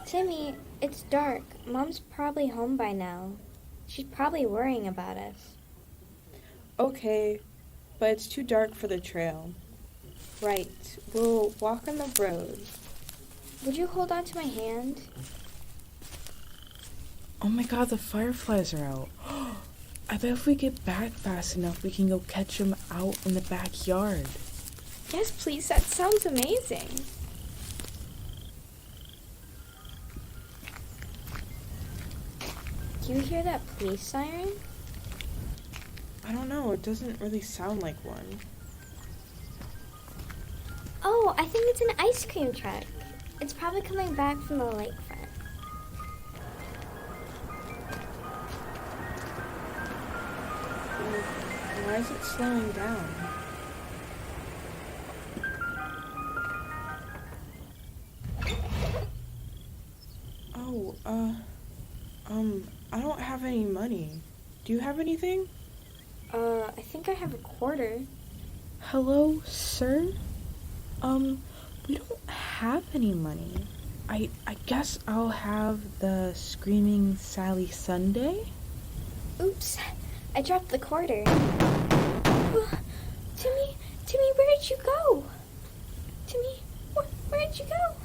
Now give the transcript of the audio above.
Timmy, it's dark. Mom's probably home by now. She's probably worrying about us. Okay, but it's too dark for the trail. Right, we'll walk on the road. Would you hold on to my hand? Oh my god, the fireflies are out. I bet if we get back fast enough, we can go catch them out in the backyard. Yes, please. That sounds amazing. Do you hear that police siren? I don't know, it doesn't really sound like one. Oh, I think it's an ice cream truck. It's probably coming back from the lakefront. Why is it slowing down? Oh, I don't have any money. Do you have anything? I think I have a quarter. Hello, sir? We don't have any money. I guess I'll have the Screaming Sally Sundae? Oops, I dropped the quarter. Timmy, where did you go? Timmy, where did you go?